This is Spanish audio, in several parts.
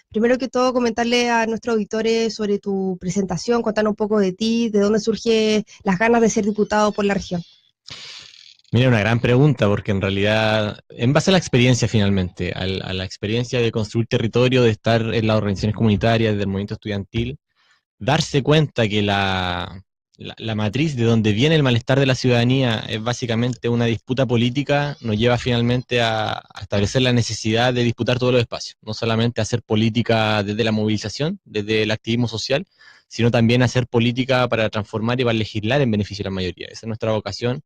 Primero que todo, comentarle a nuestros auditores sobre tu presentación, contar un poco de ti, de dónde surge las ganas de ser diputado por la región. Mira, una gran pregunta, porque en realidad, en base a la experiencia finalmente, a la experiencia de construir territorio, de estar en las organizaciones comunitarias, del movimiento estudiantil, darse cuenta que la matriz de donde viene el malestar de la ciudadanía es básicamente una disputa política, nos lleva finalmente a establecer la necesidad de disputar todos los espacios, no solamente hacer política desde la movilización, desde el activismo social, sino también hacer política para transformar y para legislar en beneficio de la mayoría. Esa es nuestra vocación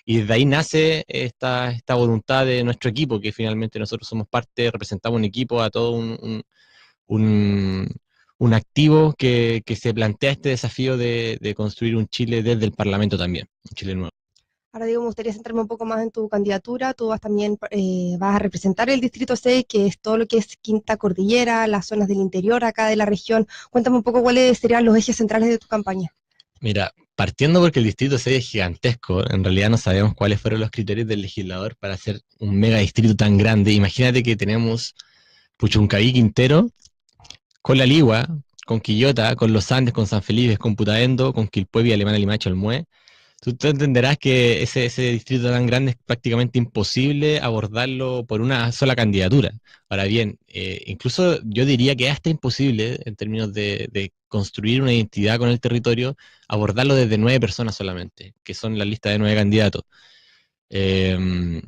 y desde ahí nace esta voluntad de nuestro equipo, que finalmente nosotros somos parte, representamos un equipo, a todo un, un activo que se plantea este desafío de construir un Chile desde el Parlamento también, un Chile nuevo. Ahora digo, me gustaría centrarme un poco más en tu candidatura. Tú vas también vas a representar el Distrito 6, que es todo lo que es Quinta Cordillera, las zonas del interior acá de la región. Cuéntame un poco cuáles serían los ejes centrales de tu campaña. Mira, partiendo porque el Distrito 6 es gigantesco, en realidad no sabemos cuáles fueron los criterios del legislador para hacer un mega distrito tan grande. Imagínate que tenemos Puchuncaví, Quintero, con La Ligua, con Quillota, con Los Andes, con San Felipe, con Putaendo, con Quilpué, Alemana, Limache, Olmué. Tú entenderás que ese distrito tan grande es prácticamente imposible abordarlo por una sola candidatura. Ahora bien, incluso yo diría que es hasta imposible, en términos de construir una identidad con el territorio, abordarlo desde 9 personas solamente, que son la lista de 9 candidatos. Eh,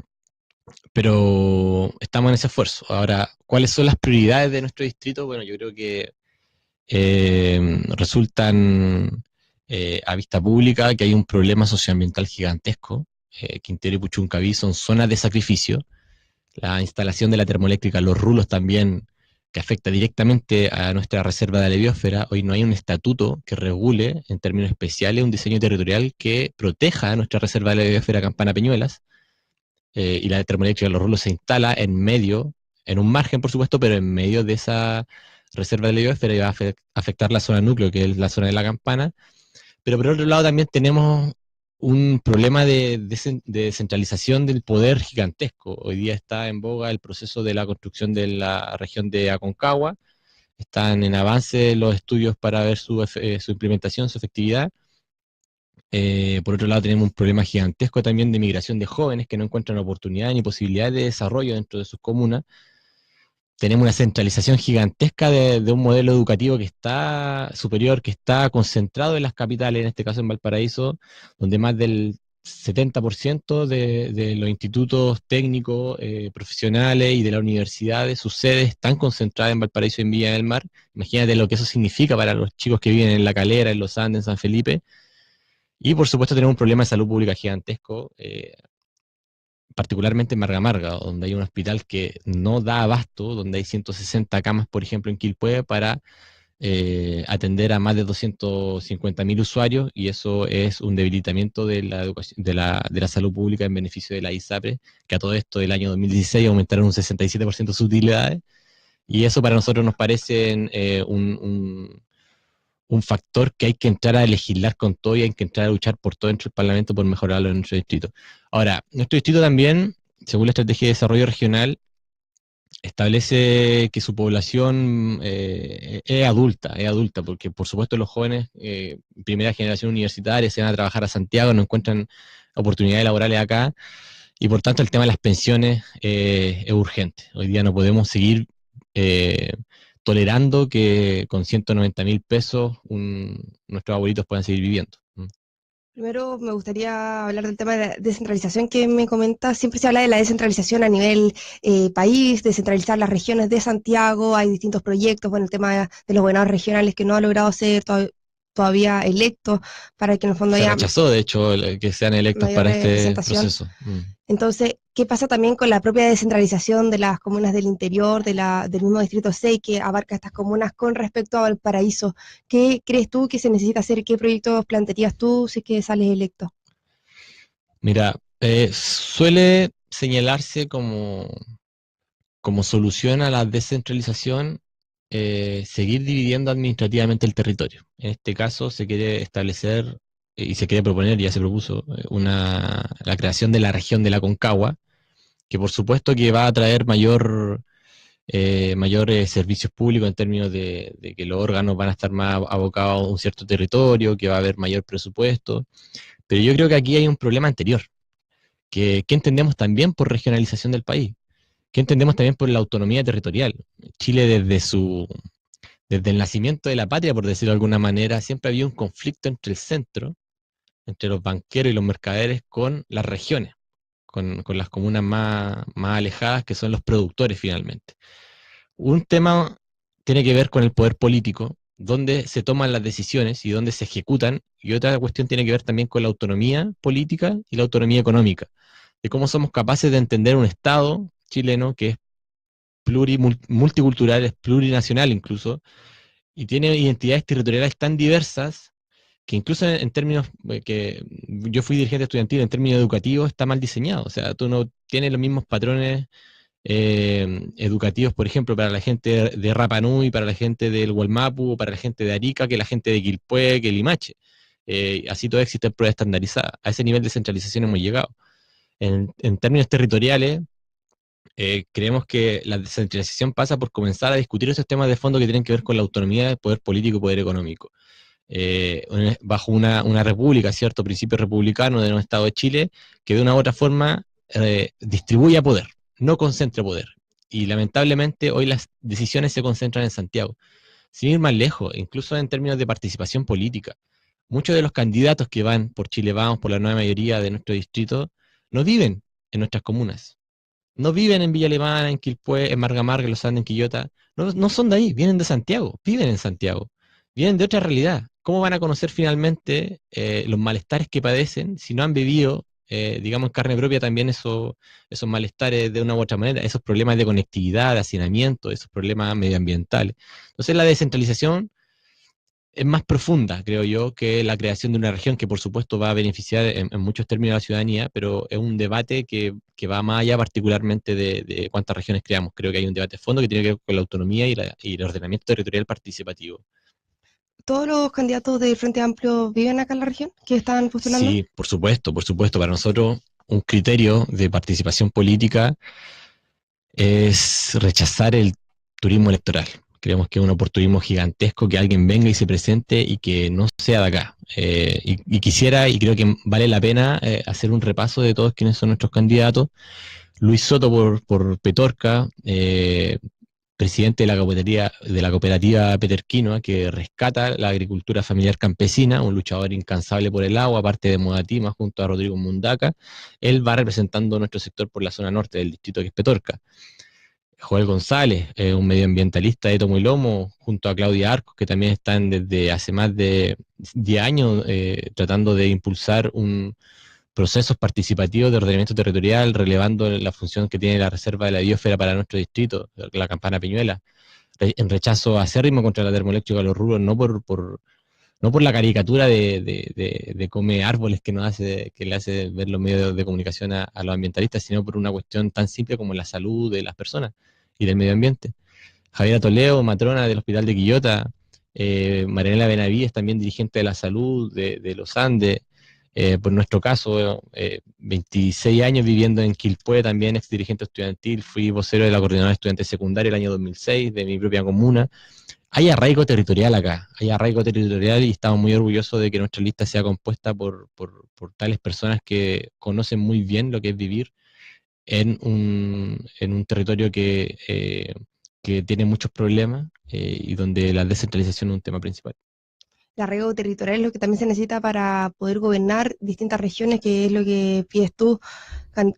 pero estamos en ese esfuerzo. Ahora, ¿cuáles son las prioridades de nuestro distrito? Bueno, yo creo que resultan a vista pública que hay un problema socioambiental gigantesco. Quintero y Puchuncaví son zonas de sacrificio. La instalación de la termoeléctrica, los rulos también, que afecta directamente a nuestra reserva de la biosfera. Hoy no hay un estatuto que regule, en términos especiales, un diseño territorial que proteja a nuestra reserva de la biosfera Campana Peñuelas. Y la termoeléctrica, los rulos se instala en medio, en un margen, por supuesto, pero en medio de esa reserva de la biosfera y va a afectar la zona núcleo, que es la zona de la Campana. Pero por otro lado también tenemos un problema de descentralización del poder gigantesco. Hoy día está en boga el proceso de la construcción de la región de Aconcagua. Están en avance los estudios para ver su implementación, su efectividad. Por otro lado, tenemos un problema gigantesco también de migración de jóvenes que no encuentran oportunidades ni posibilidades de desarrollo dentro de sus comunas. Tenemos una centralización gigantesca de un modelo educativo que está superior, que está concentrado en las capitales, en este caso en Valparaíso, donde más del 70% de los institutos técnicos, profesionales y de las universidades, sus sedes están concentradas en Valparaíso y en Villa del Mar. Imagínate lo que eso significa para los chicos que viven en La Calera, en Los Andes, en San Felipe. Y por supuesto tenemos un problema de salud pública gigantesco, particularmente en Marga Marga, donde hay un hospital que no da abasto, donde hay 160 camas, por ejemplo, en Quilpué, para atender a más de 250.000 usuarios, y eso es un debilitamiento de la educación, de la salud pública en beneficio de la ISAPRE, que a todo esto del año 2016 aumentaron un 67% sus utilidades, y eso para nosotros nos parece un factor que hay que entrar a legislar con todo y hay que entrar a luchar por todo dentro del Parlamento por mejorarlo en nuestro distrito. Ahora, nuestro distrito también, según la Estrategia de Desarrollo Regional, establece que su población es adulta, porque por supuesto los jóvenes, primera generación universitaria, se van a trabajar a Santiago, no encuentran oportunidades laborales acá, y por tanto el tema de las pensiones es urgente. Hoy día no podemos seguir eh, tolerando que con 190.000 pesos nuestros abuelitos puedan seguir viviendo. Primero me gustaría hablar del tema de la descentralización que me comentas. Siempre se habla de la descentralización a nivel país, descentralizar las regiones de Santiago. Hay distintos proyectos, bueno, el tema de los gobernadores regionales que no ha logrado ser todavía electos para que en el fondo Se haya rechazó, de hecho, que sean electos mayor para este representación. proceso. Entonces, ¿qué pasa también con la propia descentralización de las comunas del interior, del mismo Distrito 6 que abarca estas comunas con respecto a Valparaíso? ¿Qué crees tú que se necesita hacer? ¿Qué proyectos plantearías tú si es que sales electo? Mira, suele señalarse como solución a la descentralización seguir dividiendo administrativamente el territorio. En este caso se quiere establecer y se quiere proponer, ya se propuso, la creación de la región de la Concagua, que por supuesto que va a traer mayor mayores servicios públicos en términos de que los órganos van a estar más abocados a un cierto territorio, que va a haber mayor presupuesto. Pero yo creo que aquí hay un problema anterior, que entendemos también por regionalización del país, que entendemos también por la autonomía territorial. Chile desde el nacimiento de la patria, por decirlo de alguna manera, siempre había un conflicto entre el centro, entre los banqueros y los mercaderes, con las regiones, con las comunas más alejadas, que son los productores finalmente. Un tema tiene que ver con el poder político, dónde se toman las decisiones y dónde se ejecutan, y otra cuestión tiene que ver también con la autonomía política y la autonomía económica, de cómo somos capaces de entender un Estado chileno que es multicultural, es plurinacional incluso, y tiene identidades territoriales tan diversas que incluso en términos que yo fui dirigente estudiantil, en términos educativos está mal diseñado. O sea, tú no tienes los mismos patrones educativos, por ejemplo, para la gente de Rapa Nui, para la gente del Gualmapu, para la gente de Arica, que la gente de Quilpué, que Limache. Así todo existe prueba estandarizada. A ese nivel de centralización hemos llegado. En términos territoriales, creemos que la descentralización pasa por comenzar a discutir esos temas de fondo que tienen que ver con la autonomía del poder político y poder económico. Bajo una república, cierto principio republicano de un Estado de Chile, que de una u otra forma distribuya poder, no concentre poder. Y lamentablemente hoy las decisiones se concentran en Santiago. Sin ir más lejos, incluso en términos de participación política, muchos de los candidatos que van por Chile Vamos, por la nueva mayoría de nuestro distrito, no viven en nuestras comunas. No viven en Villa Alemana, en Quilpué, en Marga, en Los Andes, en Quillota. No, no son de ahí, vienen de Santiago, viven en Santiago. Vienen de otra realidad. ¿Cómo van a conocer finalmente los malestares que padecen si no han vivido, digamos, en carne propia también esos malestares de una u otra manera, esos problemas de conectividad, de hacinamiento, esos problemas medioambientales? Entonces la descentralización es más profunda, creo yo, que la creación de una región que por supuesto va a beneficiar en muchos términos a la ciudadanía, pero es un debate que va más allá particularmente de cuántas regiones creamos. Creo que hay un debate de fondo que tiene que ver con la autonomía y el ordenamiento territorial participativo. ¿Todos los candidatos del Frente Amplio viven acá en la región que están postulando? Sí, por supuesto, para nosotros un criterio de participación política es rechazar el turismo electoral. Creemos que es un oportunismo gigantesco que alguien venga y se presente y que no sea de acá. Y quisiera, y creo que vale la pena, hacer un repaso de todos quienes son nuestros candidatos. Luis Soto por Petorca, presidente de la cooperativa Peterquinoa, que rescata la agricultura familiar campesina, un luchador incansable por el agua, aparte de Modatima, junto a Rodrigo Mundaca. Él va representando nuestro sector por la zona norte del distrito que es Petorca. Joel González, un medioambientalista de tomo y lomo, junto a Claudia Arcos, que también están desde hace más de 10 años tratando de impulsar procesos participativos de ordenamiento territorial, relevando la función que tiene la Reserva de la Biosfera para nuestro distrito, la Campana Peñuela, en rechazo acérrimo contra la termoeléctrica de los rurros, no por la caricatura de come árboles que le hace ver los medios de comunicación a los ambientalistas, sino por una cuestión tan simple como la salud de las personas y del medio ambiente. Javiera Toledo, matrona del Hospital de Quillota, Marianela Benavides, también dirigente de la salud de los Andes, por nuestro caso, 26 años viviendo en Quilpué, también ex dirigente estudiantil, fui vocero de la Coordinadora de Estudiantes Secundarios el año 2006, de mi propia comuna. Hay arraigo territorial acá, hay arraigo territorial y estamos muy orgullosos de que nuestra lista sea compuesta por tales personas que conocen muy bien lo que es vivir en un territorio que tiene muchos problemas y donde la descentralización es un tema principal. El arraigo territorial es lo que también se necesita para poder gobernar distintas regiones, que es lo que pides tú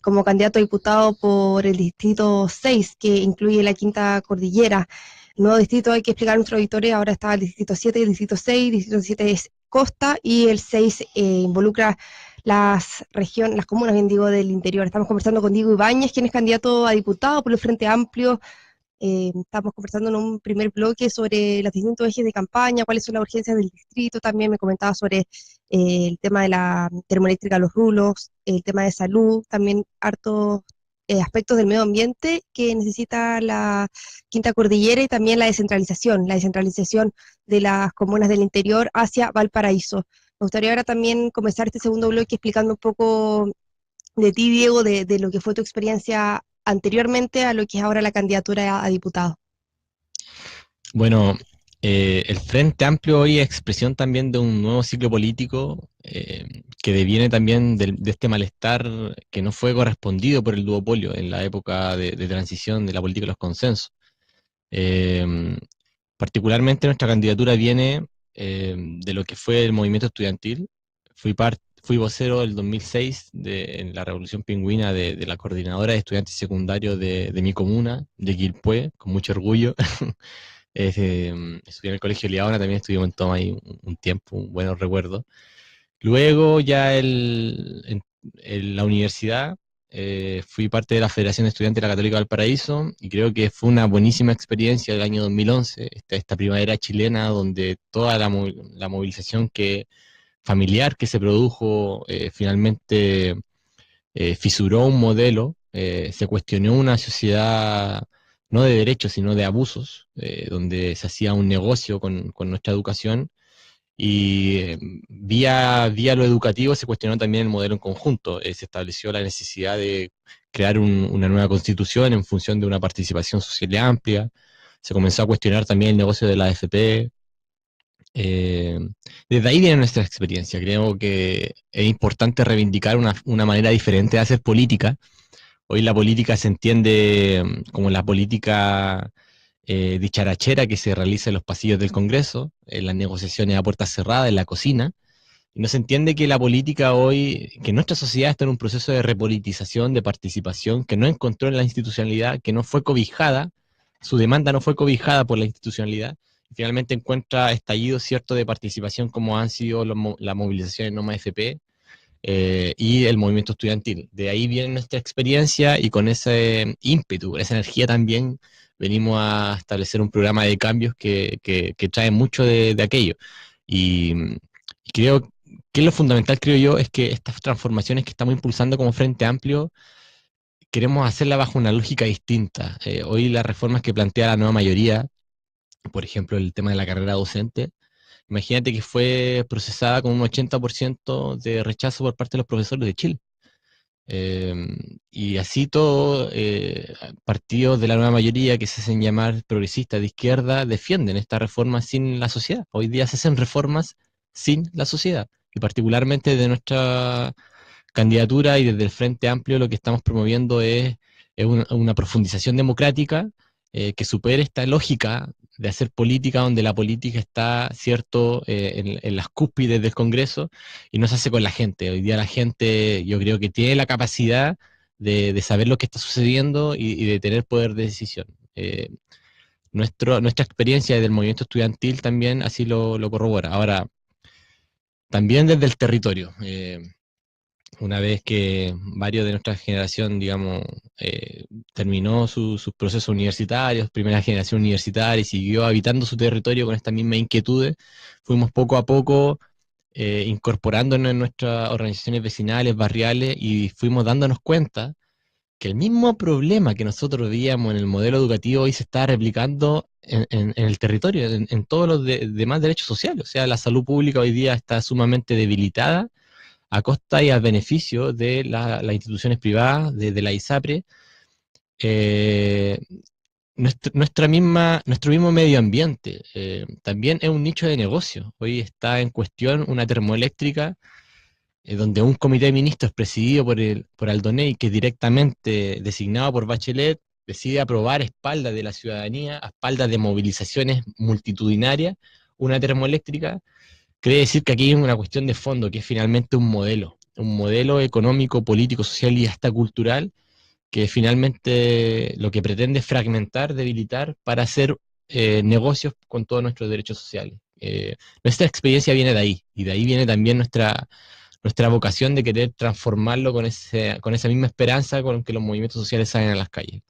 como candidato a diputado por el distrito 6, que incluye la Quinta Cordillera. El nuevo distrito, hay que explicar a nuestros auditores, ahora está el distrito 7, el distrito 6, el distrito 7 es costa y el 6 involucra las regiones, las comunas, bien digo, del interior. Estamos conversando con Diego Ibáñez, quien es candidato a diputado por el Frente Amplio. Estamos conversando en un primer bloque sobre los distintos ejes de campaña, cuáles son las urgencias del distrito, también me comentaba sobre el tema de la termoeléctrica Los Rulos, el tema de salud, también hartos aspectos del medio ambiente que necesita la Quinta Cordillera y también la descentralización de las comunas del interior hacia Valparaíso. Me gustaría ahora también comenzar este segundo bloque explicando un poco de ti, Diego, de lo que fue tu experiencia anteriormente a lo que es ahora la candidatura a diputado? Bueno, el Frente Amplio hoy es expresión también de un nuevo ciclo político que deviene también de este malestar que no fue correspondido por el duopolio en la época de transición de la política de los consensos. Eh, Particularmente nuestra candidatura viene de lo que fue el movimiento estudiantil. Fui vocero del 2006 en la Revolución Pingüina de la coordinadora de estudiantes secundarios de mi comuna, de Quilpué, con mucho orgullo. Estudié en el Colegio Liaona, también estuvimos en Toma ahí un tiempo, un buenos recuerdos. Luego ya en la universidad fui parte de la Federación de Estudiantes de la Católica Valparaíso y creo que fue una buenísima experiencia del año 2011, esta primavera chilena donde toda la movilización familiar que se produjo finalmente fisuró un modelo, se cuestionó una sociedad no de derechos, sino de abusos, donde se hacía un negocio con nuestra educación y vía lo educativo se cuestionó también el modelo en conjunto. Se estableció la necesidad de crear una nueva constitución en función de una participación social y amplia. Se comenzó a cuestionar también el negocio de la AFP. Eh, Desde ahí viene nuestra experiencia. Creo que es importante reivindicar una manera diferente de hacer política. Hoy la política se entiende como la política dicharachera que se realiza en los pasillos del Congreso, en las negociaciones a puertas cerradas, en la cocina. Y no se entiende que la política hoy, que nuestra sociedad está en un proceso de repolitización, de participación, que no encontró en la institucionalidad, que no fue cobijada, su demanda no fue cobijada por la institucionalidad, y finalmente encuentra estallidos ciertos de participación como han sido las movilizaciones en NOMA FP y el movimiento estudiantil. De ahí viene nuestra experiencia y con ese ímpetu, esa energía también venimos a establecer un programa de cambios que trae mucho de aquello. Y, y creo que lo fundamental, creo yo, es que estas transformaciones que estamos impulsando como Frente Amplio, queremos hacerla bajo una lógica distinta. Hoy las reformas que plantea la nueva mayoría, por ejemplo, el tema de la carrera docente, imagínate que fue procesada con un 80% de rechazo por parte de los profesores de Chile. Eh, y así todo, partidos de la nueva mayoría que se hacen llamar progresistas de izquierda defienden esta reforma sin la sociedad. Hoy día se hacen reformas sin la sociedad. Y particularmente de nuestra candidatura y desde el Frente Amplio lo que estamos promoviendo es una profundización democrática que supere esta lógica de hacer política donde la política está, cierto, en las cúspides del Congreso y no se hace con la gente. Hoy día la gente yo creo que tiene la capacidad de saber lo que está sucediendo y de tener poder de decisión. Nuestra experiencia del movimiento estudiantil también así lo corrobora. Ahora, también desde el territorio. Una vez que varios de nuestra generación, digamos, terminó sus procesos universitarios, primera generación universitaria, y siguió habitando su territorio con estas mismas inquietudes, fuimos poco a poco incorporándonos en nuestras organizaciones vecinales, barriales, y fuimos dándonos cuenta que el mismo problema que nosotros veíamos en el modelo educativo hoy se está replicando en el territorio, en todos los demás derechos sociales. O sea, la salud pública hoy día está sumamente debilitada a costa y al beneficio de las instituciones privadas, de la ISAPRE, eh, nuestro mismo medio ambiente también es un nicho de negocio. Hoy está en cuestión una termoeléctrica donde un comité de ministros presidido por Aldoney, que es directamente designado por Bachelet, decide aprobar a espaldas de la ciudadanía, a espaldas de movilizaciones multitudinarias, una termoeléctrica. Quiere decir que aquí hay una cuestión de fondo, que es finalmente un modelo económico, político, social y hasta cultural, que finalmente lo que pretende es fragmentar, debilitar, para hacer negocios con todos nuestros derechos sociales. Nuestra experiencia viene de ahí, y de ahí viene también nuestra vocación de querer transformarlo con esa misma esperanza con que los movimientos sociales salen a las calles.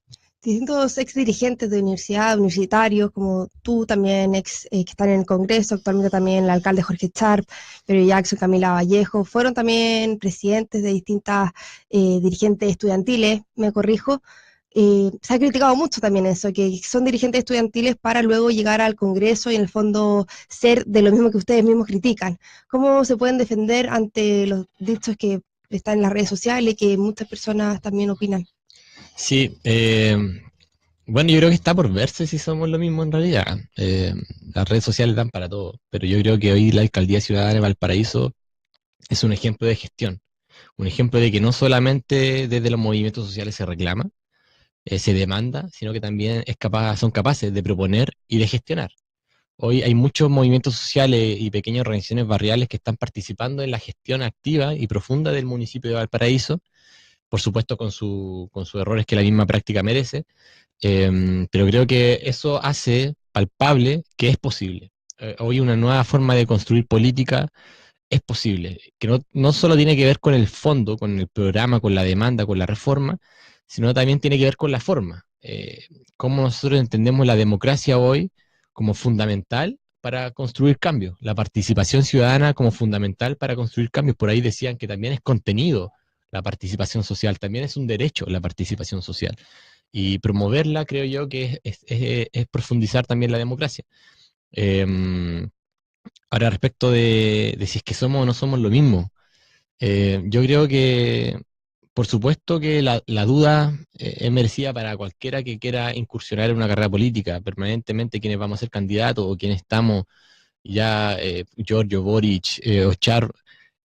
Distintos ex dirigentes de universidad, universitarios, como tú también, que están en el Congreso, actualmente también el alcalde Jorge Charp, pero Jackson, Camila Vallejo, fueron también presidentes de distintas dirigentes estudiantiles, me corrijo. Se ha criticado mucho también eso, que son dirigentes estudiantiles para luego llegar al Congreso y en el fondo ser de lo mismo que ustedes mismos critican. ¿Cómo se pueden defender ante los dichos que están en las redes sociales y que muchas personas también opinan? Sí, bueno, yo creo que está por verse si somos lo mismo en realidad. Las redes sociales dan para todo, pero yo creo que hoy la Alcaldía Ciudadana de Valparaíso es un ejemplo de gestión, un ejemplo de que no solamente desde los movimientos sociales se reclama, se demanda, sino que también son capaces de proponer y de gestionar. Hoy hay muchos movimientos sociales y pequeñas organizaciones barriales que están participando en la gestión activa y profunda del municipio de Valparaíso, por supuesto con sus errores que la misma práctica merece, pero creo que eso hace palpable que es posible. Hoy una nueva forma de construir política es posible, que no solo tiene que ver con el fondo, con el programa, con la demanda, con la reforma, sino también tiene que ver con la forma. Cómo nosotros entendemos la democracia hoy como fundamental para construir cambios, la participación ciudadana como fundamental para construir cambios. Por ahí decían que también es contenido la participación social, también es un derecho la participación social. Y promoverla creo yo que es profundizar también la democracia. Eh, Ahora, respecto de si es que somos o no somos lo mismo, yo creo que, por supuesto que la duda es merecida para cualquiera que quiera incursionar en una carrera política, permanentemente quienes vamos a ser candidatos o quienes estamos ya, Giorgio, Boric, o Char,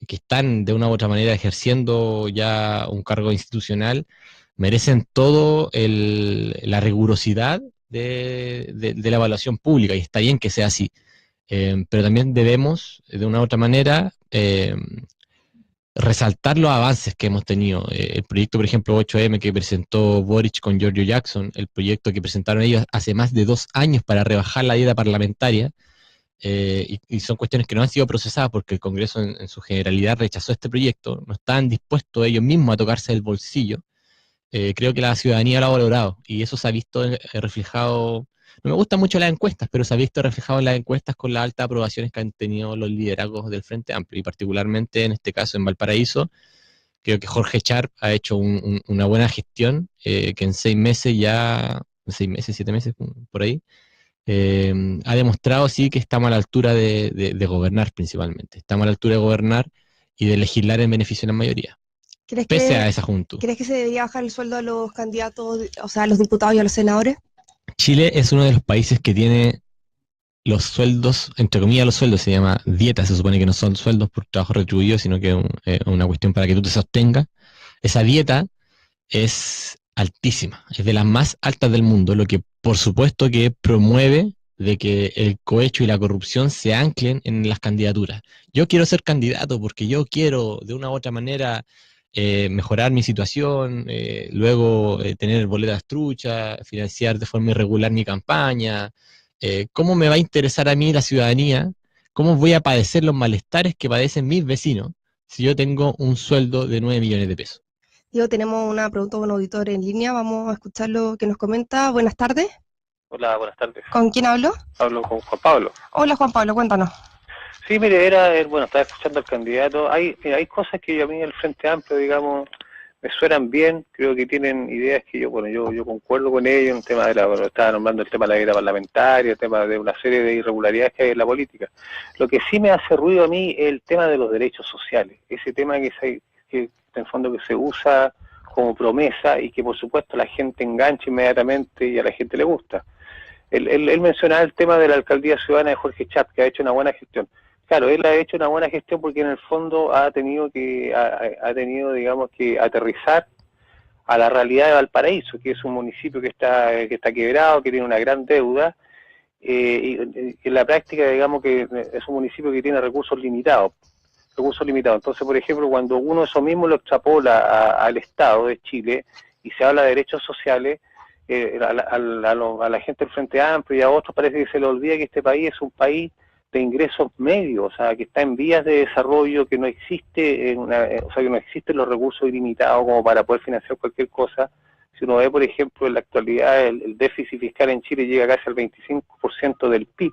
que están de una u otra manera ejerciendo ya un cargo institucional, merecen todo la rigurosidad de la evaluación pública, y está bien que sea así. Pero también debemos, de una u otra manera, resaltar los avances que hemos tenido. El proyecto, por ejemplo, 8M que presentó Boric con Giorgio Jackson, el proyecto que presentaron ellos hace más de 2 años para rebajar la dieta parlamentaria, y son cuestiones que no han sido procesadas porque el Congreso en su generalidad rechazó este proyecto, no estaban dispuestos ellos mismos a tocarse el bolsillo. Creo que la ciudadanía lo ha valorado y eso se ha visto reflejado. No me gustan mucho las encuestas, pero se ha visto reflejado en las encuestas con las altas aprobaciones que han tenido los liderazgos del Frente Amplio, y particularmente en este caso en Valparaíso. Creo que Jorge Sharp ha hecho una buena gestión, que en 6 meses ya, 6 meses, 7 meses, por ahí, ha demostrado sí que estamos a la altura de gobernar principalmente. Estamos a la altura de gobernar y de legislar en beneficio de la mayoría, ¿Crees pese a que, esa junta. ¿crees que se debería bajar el sueldo a los candidatos, o sea, a los diputados y a los senadores? Chile es uno de los países que tiene los sueldos, entre comillas los sueldos, se llama dieta, se supone que no son sueldos por trabajo retribuido, sino que es una cuestión para que tú te sostengas. Esa dieta es altísima, es de las más altas del mundo, lo que por supuesto que promueve de que el cohecho y la corrupción se anclen en las candidaturas. Yo quiero ser candidato porque yo quiero de una u otra manera mejorar mi situación, luego tener boletas truchas, financiar de forma irregular mi campaña. ¿Cómo me va a interesar a mí la ciudadanía? ¿Cómo voy a padecer los malestares que padecen mis vecinos si yo tengo un sueldo de 9 millones de pesos? Diego, tenemos una pregunta de un auditor en línea, vamos a escuchar lo que nos comenta. Buenas tardes. Hola, buenas tardes. ¿Con quién hablo? Hablo con Juan Pablo. Hola Juan Pablo, cuéntanos. Sí, mire, bueno, estaba escuchando al candidato. Hay cosas que a mí el Frente Amplio, digamos, me suenan bien. Creo que tienen ideas que yo concuerdo con ellos. Un tema estaba nombrando el tema de la vida parlamentaria, el tema de una serie de irregularidades que hay en la política. Lo que sí me hace ruido a mí es el tema de los derechos sociales. Ese tema que en el fondo que se usa como promesa y que por supuesto la gente engancha inmediatamente y a la gente le gusta. Él mencionaba el tema de la alcaldía ciudadana de Jorge Chap, que ha hecho una buena gestión. Claro, él ha hecho una buena gestión porque en el fondo ha tenido, digamos, que aterrizar a la realidad de Valparaíso, que es un municipio que está quebrado, que tiene una gran deuda, y en la práctica, digamos, que es un municipio que tiene recursos limitados. Entonces, por ejemplo, cuando uno eso mismo lo extrapola al Estado de Chile y se habla de derechos sociales, a la gente del Frente Amplio y a otros parece que se le olvida que este país es un país de ingresos medios, o sea, que está en vías de desarrollo, que no existe, que no existen los recursos ilimitados como para poder financiar cualquier cosa. Si uno ve, por ejemplo, en la actualidad el déficit fiscal en Chile llega casi al 25% del PIB,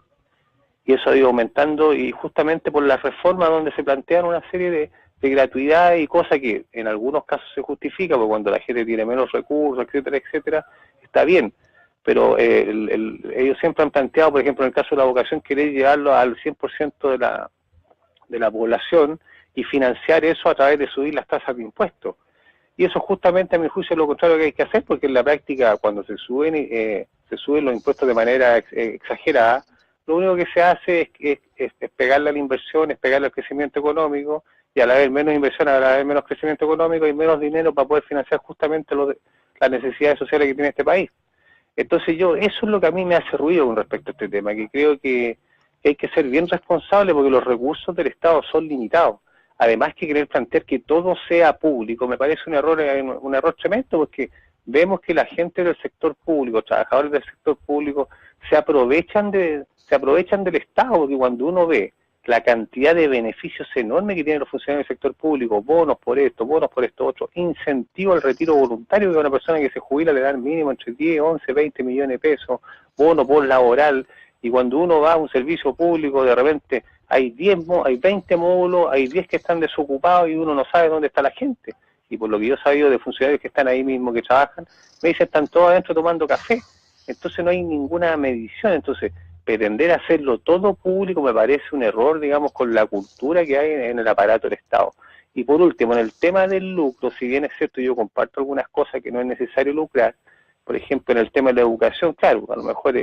y eso ha ido aumentando, y justamente por la reforma donde se plantean una serie de gratuidades y cosas que en algunos casos se justifica, porque cuando la gente tiene menos recursos, etcétera, etcétera, está bien, pero ellos siempre han planteado, por ejemplo, en el caso de la vocación, querer llevarlo al 100% de la población y financiar eso a través de subir las tasas de impuestos. Y eso justamente a mi juicio es lo contrario que hay que hacer, porque en la práctica cuando se suben los impuestos de manera exagerada, lo único que se hace es pegarle a la inversión, es pegarle al crecimiento económico, y al haber menos inversión, al haber menos crecimiento económico y menos dinero para poder financiar justamente las necesidades sociales que tiene este país. Entonces eso es lo que a mí me hace ruido con respecto a este tema, que creo que hay que ser bien responsable porque los recursos del Estado son limitados. Además que querer plantear que todo sea público me parece un error tremendo, porque vemos que la gente del sector público, trabajadores del sector público, se aprovechan del Estado, porque cuando uno ve la cantidad de beneficios enormes que tienen los funcionarios del sector público, bonos por esto otro, incentivo al retiro voluntario, que a una persona que se jubila le dan mínimo entre 10, 11, 20 millones de pesos, bono por laboral, y cuando uno va a un servicio público, de repente hay 20 módulos, hay 10 que están desocupados y uno no sabe dónde está la gente. Y por lo que yo he sabido de funcionarios que están ahí mismo, que trabajan, me dicen están todos adentro tomando café. Entonces no hay ninguna medición. Entonces, pretender hacerlo todo público me parece un error, digamos, con la cultura que hay en el aparato del Estado. Y por último, en el tema del lucro, si bien es cierto, yo comparto algunas cosas que no es necesario lucrar, por ejemplo, en el tema de la educación, claro, a lo mejor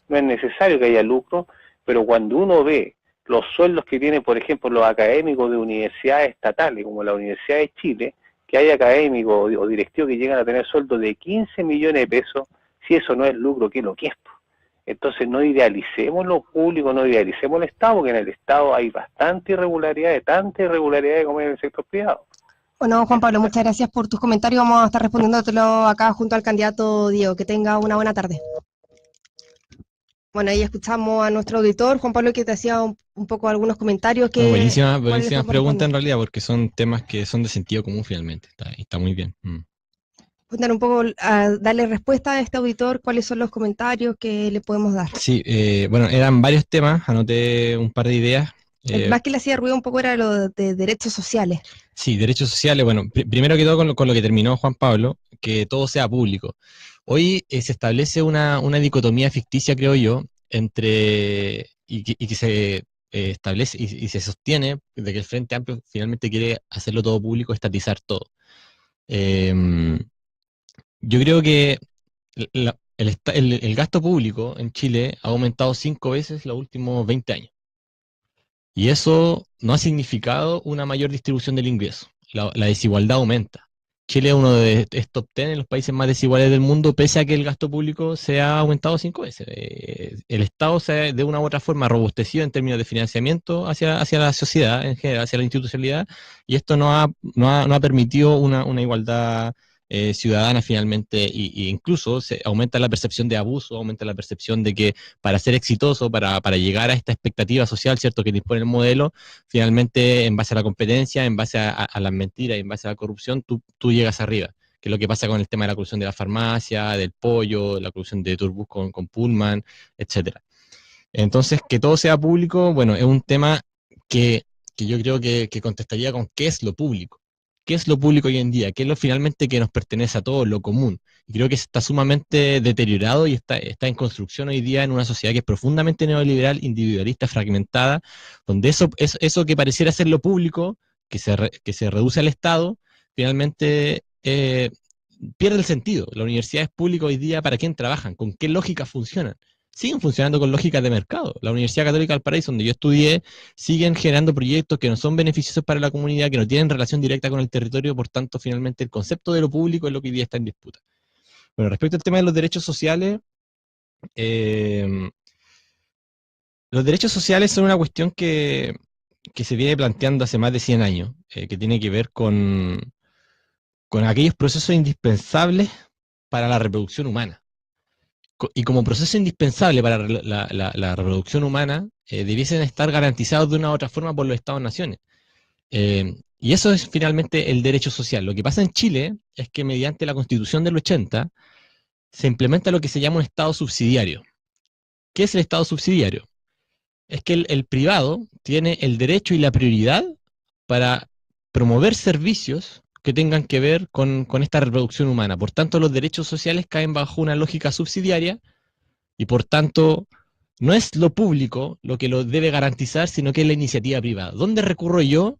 no es necesario que haya lucro, pero cuando uno ve los sueldos que tienen, por ejemplo, los académicos de universidades estatales, como la Universidad de Chile, que hay académicos o directivos que llegan a tener sueldos de 15 millones de pesos, si eso no es lucro, ¿qué es lo que es? Entonces no idealicemos lo público, no idealicemos el Estado, porque en el Estado hay bastante irregularidad, tanta irregularidad como en el sector privado. Bueno, Juan Pablo, muchas gracias por tus comentarios. Vamos a estar respondiéndotelo acá junto al candidato Diego. Que tenga una buena tarde. Bueno, ahí escuchamos a nuestro auditor, Juan Pablo, que te hacía un poco algunos comentarios. Buenísimas preguntas en realidad, porque son temas que son de sentido común finalmente. Está muy bien. Cuéntanos un poco, darle respuesta a este auditor, cuáles son los comentarios que le podemos dar. Sí, bueno, eran varios temas, anoté un par de ideas. El más que le hacía ruido un poco era lo de derechos sociales. Sí, derechos sociales, bueno, primero que todo con lo que terminó Juan Pablo, que todo sea público. Hoy se establece una dicotomía ficticia, creo yo, y que se establece y se sostiene de que el Frente Amplio finalmente quiere hacerlo todo público, estatizar todo. Yo creo que el gasto público en Chile ha aumentado 5 veces los últimos 20 años. Y eso no ha significado una mayor distribución del ingreso. La desigualdad aumenta. Chile es uno de top 10 en los países más desiguales del mundo, pese a que el gasto público se ha aumentado 5 veces. El Estado se ha de una u otra forma robustecido en términos de financiamiento hacia la sociedad en general, hacia la institucionalidad, y esto no ha permitido una igualdad ciudadana finalmente, y incluso se aumenta la percepción de abuso, aumenta la percepción de que para ser exitoso, para llegar a esta expectativa social, ¿cierto?, que dispone el modelo, finalmente en base a la competencia, en base a las mentiras y en base a la corrupción, tú llegas arriba, que es lo que pasa con el tema de la corrupción de la farmacia, del pollo, la corrupción de Turbus con Pullman, etcétera. Entonces, que todo sea público, bueno, es un tema que yo creo que contestaría con qué es lo público. ¿Qué es lo público hoy en día? ¿Qué es lo finalmente que nos pertenece a todos, lo común? Y creo que está sumamente deteriorado y está en construcción hoy día en una sociedad que es profundamente neoliberal, individualista, fragmentada, donde eso que pareciera ser lo público, que se reduce al Estado, finalmente pierde el sentido. Las universidades públicas hoy día, ¿para quién trabajan? ¿Con qué lógica funcionan? Siguen funcionando con lógicas de mercado. La Universidad Católica del Paraíso, donde yo estudié, siguen generando proyectos que no son beneficiosos para la comunidad, que no tienen relación directa con el territorio, por tanto, finalmente, el concepto de lo público es lo que hoy día está en disputa. Bueno, respecto al tema de los derechos sociales, los derechos sociales son una cuestión que se viene planteando hace más de 100 años, que tiene que ver con aquellos procesos indispensables para la reproducción humana. Y como proceso indispensable para la reproducción humana, debiesen estar garantizados de una u otra forma por los Estados-naciones. Y eso es finalmente el derecho social. Lo que pasa en Chile es que mediante la Constitución del 80 se implementa lo que se llama un Estado subsidiario. ¿Qué es el Estado subsidiario? Es que el privado tiene el derecho y la prioridad para promover servicios que tengan que ver con esta reproducción humana. Por tanto, los derechos sociales caen bajo una lógica subsidiaria y, por tanto, no es lo público lo que lo debe garantizar, sino que es la iniciativa privada. ¿Dónde recurro yo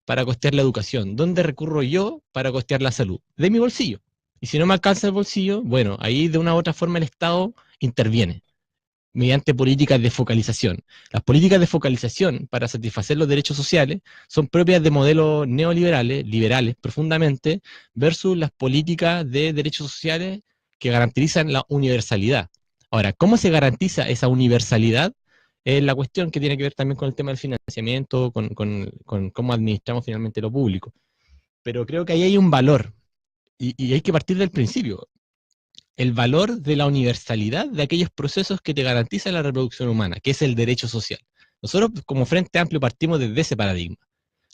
para costear la educación? ¿Dónde recurro yo para costear la salud? De mi bolsillo. Y si no me alcanza el bolsillo, bueno, ahí de una u otra forma el Estado interviene mediante políticas de focalización. Las políticas de focalización para satisfacer los derechos sociales son propias de modelos neoliberales, liberales profundamente, versus las políticas de derechos sociales que garantizan la universalidad. Ahora, ¿cómo se garantiza esa universalidad? Es la cuestión que tiene que ver también con el tema del financiamiento, con cómo administramos finalmente lo público. Pero creo que ahí hay un valor, y hay que partir del principio. El valor de la universalidad de aquellos procesos que te garantizan la reproducción humana, que es el derecho social. Nosotros como Frente Amplio partimos desde ese paradigma.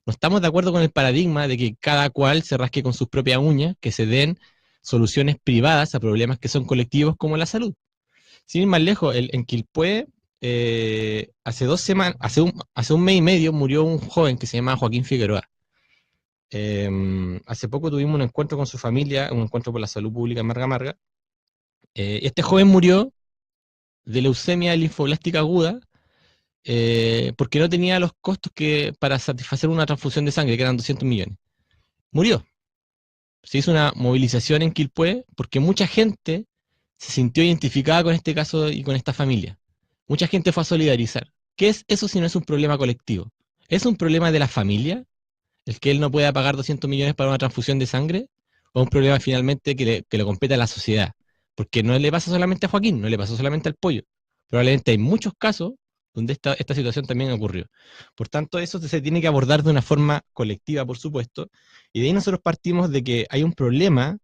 No estamos de acuerdo con el paradigma de que cada cual se rasque con sus propias uñas, que se den soluciones privadas a problemas que son colectivos como la salud. Sin ir más lejos, en Quilpué, hace 2 semanas, hace un mes y medio murió un joven que se llama Joaquín Figueroa. Hace poco tuvimos un encuentro con su familia, un encuentro por la salud pública en Marga Marga. Este joven murió de leucemia linfoblástica aguda porque no tenía los costos para satisfacer una transfusión de sangre, que eran 200 millones. Murió. Se hizo una movilización en Quilpué porque mucha gente se sintió identificada con este caso y con esta familia. Mucha gente fue a solidarizar. ¿Qué es eso si no es un problema colectivo? ¿Es un problema de la familia el que él no pueda pagar 200 millones para una transfusión de sangre? ¿O un problema finalmente que le compete a la sociedad? Porque no le pasa solamente a Joaquín, no le pasó solamente al Pollo. Probablemente hay muchos casos donde esta situación también ocurrió. Por tanto, eso se tiene que abordar de una forma colectiva, por supuesto, y de ahí nosotros partimos de que hay un problema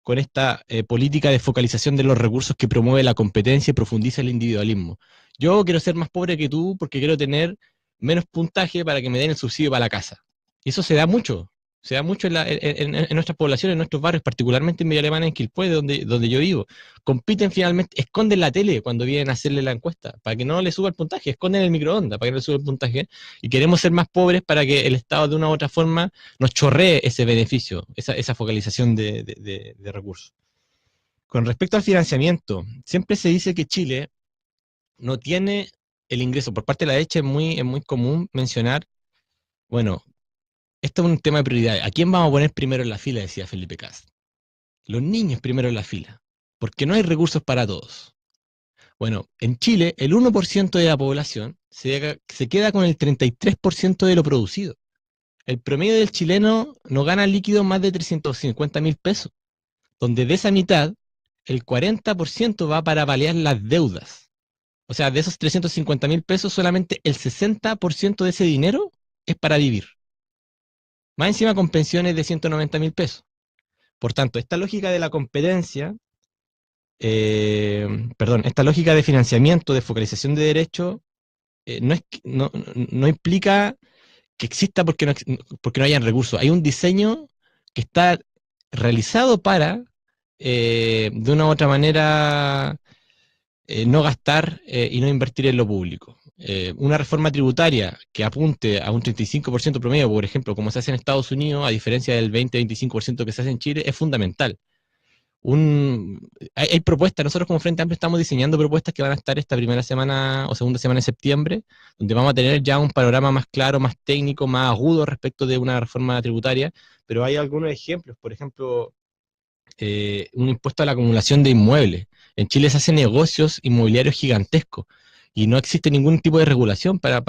con esta política de focalización de los recursos que promueve la competencia y profundiza el individualismo. Yo quiero ser más pobre que tú porque quiero tener menos puntaje para que me den el subsidio para la casa. Y eso se da mucho en nuestras poblaciones, en nuestros barrios, particularmente en Villa Alemana, en Quilpué, donde yo vivo. Compiten finalmente, esconden la tele cuando vienen a hacerle la encuesta, para que no le suba el puntaje, esconden el microondas para que no le suba el puntaje, y queremos ser más pobres para que el Estado de una u otra forma nos chorree ese beneficio, esa focalización de recursos. Con respecto al financiamiento, siempre se dice que Chile no tiene el ingreso. Por parte de la derecha es muy común mencionar, bueno, esto es un tema de prioridad. ¿A quién vamos a poner primero en la fila? Decía Felipe Kast. Los niños primero en la fila, porque no hay recursos para todos. Bueno, en Chile el 1% de la población se queda con el 33% de lo producido. El promedio del chileno no gana líquido más de 350.000 pesos, donde de esa mitad, el 40% va para paliar las deudas. O sea, de esos 350.000 pesos, solamente el 60% de ese dinero es para vivir. Más encima con pensiones de 190.000 pesos. Por tanto, esta lógica de la competencia, esta lógica de financiamiento, de focalización de derechos, no implica que exista porque no hayan recursos. Hay un diseño que está realizado para, de una u otra manera, no gastar y no invertir en lo público. Una reforma tributaria que apunte a un 35% promedio, por ejemplo, como se hace en Estados Unidos, a diferencia del 20-25% que se hace en Chile, es fundamental. Hay propuestas, nosotros como Frente Amplio estamos diseñando propuestas que van a estar esta primera semana o segunda semana de septiembre, donde vamos a tener ya un panorama más claro, más técnico, más agudo respecto de una reforma tributaria, pero hay algunos ejemplos, por ejemplo, un impuesto a la acumulación de inmuebles. En Chile se hacen negocios inmobiliarios gigantescos y no existe ningún tipo de regulación para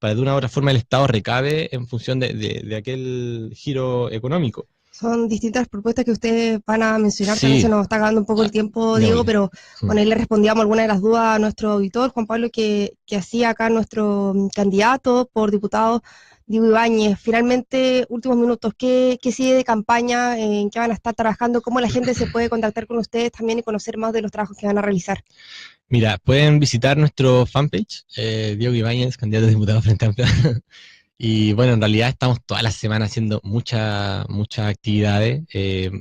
de una u otra forma el Estado recabe en función de aquel giro económico. Son distintas propuestas que ustedes van a mencionar, Sí. también se nos está acabando un poco el tiempo, Diego, pero bueno, ahí le respondíamos algunas de las dudas a nuestro auditor, Juan Pablo, que hacía acá nuestro candidato por diputado, Diego Ibáñez. Finalmente, últimos minutos, ¿qué sigue de campaña? ¿En qué van a estar trabajando? ¿Cómo la gente se puede contactar con ustedes también y conocer más de los trabajos que van a realizar? Mira, pueden visitar nuestro fanpage, Diego Ibáñez, candidato a diputado Frente Amplio. Y bueno, en realidad estamos toda la semana haciendo muchas actividades.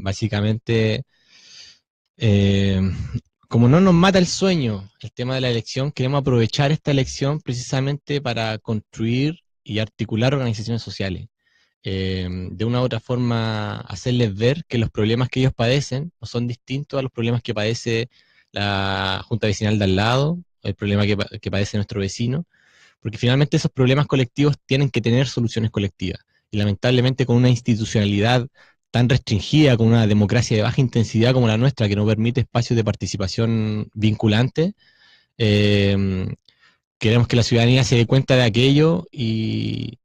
Básicamente, como no nos mata el sueño el tema de la elección, queremos aprovechar esta elección precisamente para construir y articular organizaciones sociales. De una u otra forma, hacerles ver que los problemas que ellos padecen no son distintos a los problemas que padece la Junta Vecinal de al lado, el problema que padece nuestro vecino, porque finalmente esos problemas colectivos tienen que tener soluciones colectivas. y lamentablemente con una institucionalidad tan restringida, con una democracia de baja intensidad como la nuestra, que no permite espacios de participación vinculante, queremos que la ciudadanía se dé cuenta de aquello y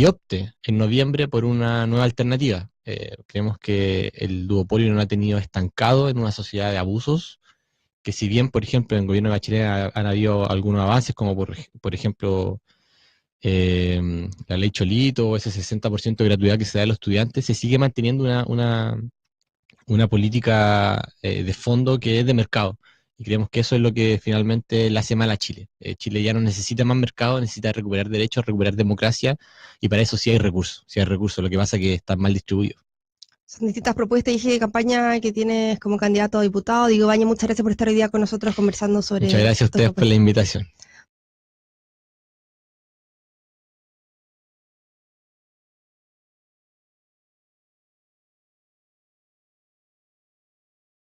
opte en noviembre por una nueva alternativa. Creemos que el duopolio no ha tenido estancado en una sociedad de abusos, que si bien, por ejemplo, en el gobierno de Bachelet han habido algunos avances, como por ejemplo la ley Cholito o ese 60% de gratuidad que se da a los estudiantes, se sigue manteniendo una política de fondo que es de mercado. Y creemos que eso es lo que finalmente le hace mal a Chile. Chile ya no necesita más mercado, necesita recuperar derechos, recuperar democracia, y para eso sí hay recursos. Sí hay recursos, lo que pasa es que están mal distribuidos. Son distintas propuestas y eje de campaña que tienes como candidato a diputado. Diego Baña, muchas gracias por estar hoy día con nosotros conversando sobre Muchas gracias a estos ustedes por la invitación.